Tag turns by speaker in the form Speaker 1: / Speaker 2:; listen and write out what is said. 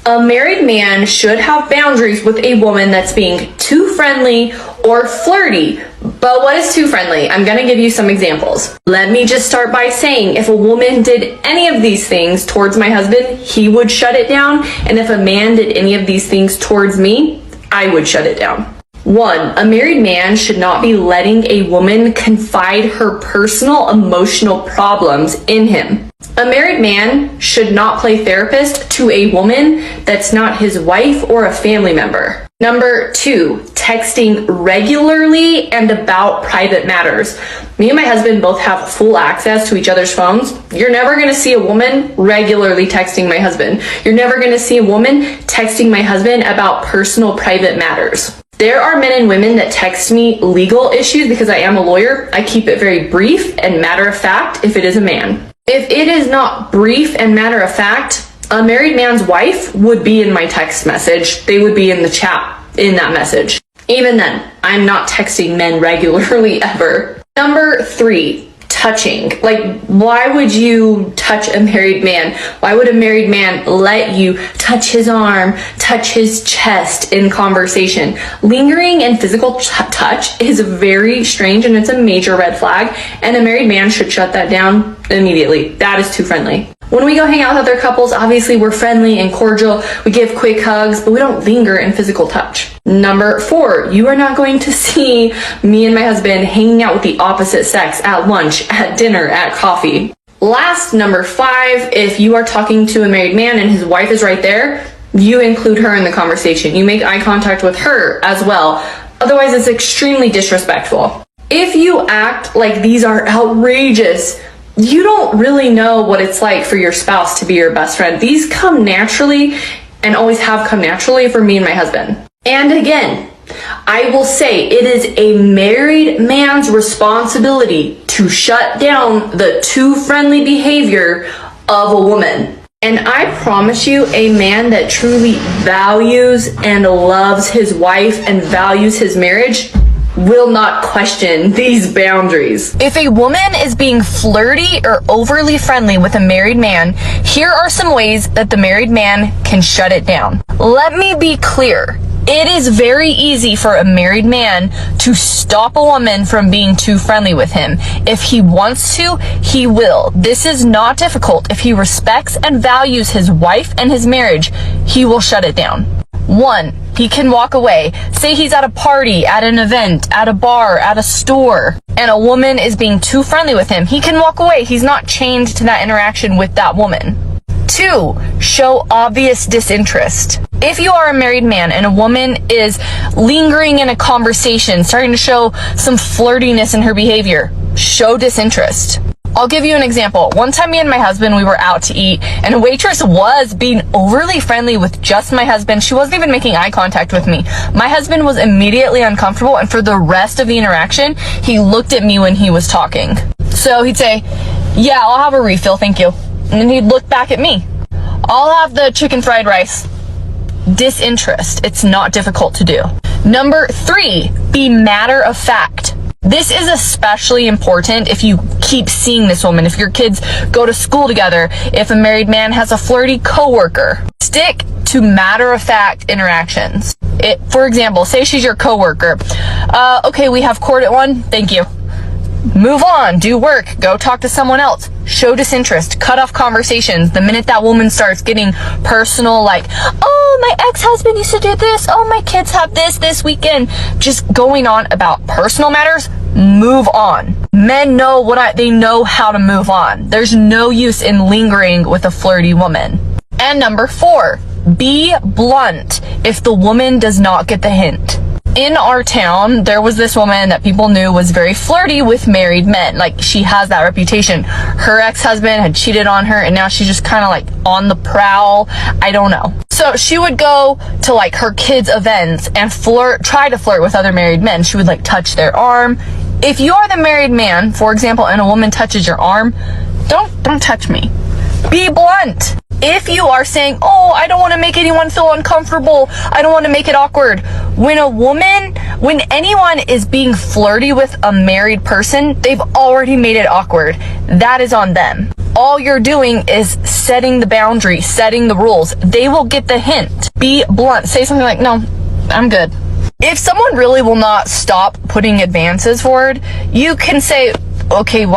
Speaker 1: A married man should have boundaries with a woman that's being too friendly or flirty. But what is too friendly? I'm gonna give you some examples. Let me just start by saying, if a woman did any of these things towards my husband, he would shut it down. And if a man did any of these things towards me, I would shut it down. 1, a married man should not be letting a woman confide her personal emotional problems in him. A married man should not play therapist to a woman that's not his wife or a family member. Number 2, texting regularly and about private matters. Me and my husband both have full access to each other's phones. You're never going to see a woman regularly texting my husband. You're never going to see a woman texting my husband about personal private matters. There are men and women that text me legal issues because I am a lawyer. I keep it very brief and matter of fact if it is a man. If it is not brief and matter of fact, a married man's wife would be in my text message. They would be in the chat in that message. Even then, I'm not texting men regularly ever. Number 3, touching. Like, why would you touch a married man? Why would a married man let you touch his arm, touch his chest in conversation? Lingering and physical touch is very strange and it's a major red flag, and a married man should shut that down immediately. That is too friendly. When we go hang out with other couples, obviously we're friendly and cordial. We give quick hugs, but we don't linger in physical touch. Number 4, you are not going to see me and my husband hanging out with the opposite sex at lunch, at dinner, at coffee. Last, number 5, if you are talking to a married man and his wife is right there, you include her in the conversation. You make eye contact with her as well. Otherwise, it's extremely disrespectful. If you act like these are outrageous, you don't really know what it's like for your spouse to be your best friend. These come naturally and always have come naturally for me and my husband. And again, I will say it is a married man's responsibility to shut down the too friendly behavior of a woman. And I promise you, a man that truly values and loves his wife and values his marriage will not question these boundaries. If a woman is being flirty or overly friendly with a married man, here are some ways that the married man can shut it down. Let me be clear. It is very easy for a married man to stop a woman from being too friendly with him. If he wants to, he will. This is not difficult. If he respects and values his wife and his marriage, he will shut it down. 1, he can walk away. Say he's at a party, at an event, at a bar, at a store, and a woman is being too friendly with him. He can walk away. He's not chained to that interaction with that woman. 2, show obvious disinterest. If you are a married man and a woman is lingering in a conversation, starting to show some flirtiness in her behavior, show disinterest. I'll give you an example. One time me and my husband, we were out to eat and a waitress was being overly friendly with just my husband. She wasn't even making eye contact with me. My husband was immediately uncomfortable, and for the rest of the interaction, he looked at me when he was talking. So he'd say, "Yeah, I'll have a refill, thank you." And then he'd look back at me. "I'll have the chicken fried rice." Disinterest. It's not difficult to do. Number 3, be matter of fact. This is especially important if you keep seeing this woman, if your kids go to school together, if a married man has a flirty coworker. Stick to matter-of-fact interactions. For example, say she's your coworker. Okay, we have court at 1, thank you. Move on, do work, go talk to someone else. Show disinterest, cut off conversations. The minute that woman starts getting personal, like, "Oh, my ex-husband used to do this. Oh, my kids have this weekend," just going on about personal matters, move on. Men know they know how to move on. There's no use in lingering with a flirty woman. And number 4, be blunt if the woman does not get the hint. In our town, there was this woman that people knew was very flirty with married men. Like, she has that reputation. Her ex-husband had cheated on her, and now she's just kind of like on the prowl. I don't know. So she would go to like her kids' events and try to flirt with other married men. She would like touch their arm. If you are the married man, for example, and a woman touches your arm, don't touch me. Be blunt. If you are saying, "Oh, I don't want to make anyone feel uncomfortable, I don't want to make it awkward," when anyone is being flirty with a married person, they've already made it awkward. That is on them. all you're doing is setting the boundary, setting the rules. They will get the hint. Be blunt. Say something like, no, I'm good. If someone really will not stop putting advances forward, you can say, okay, why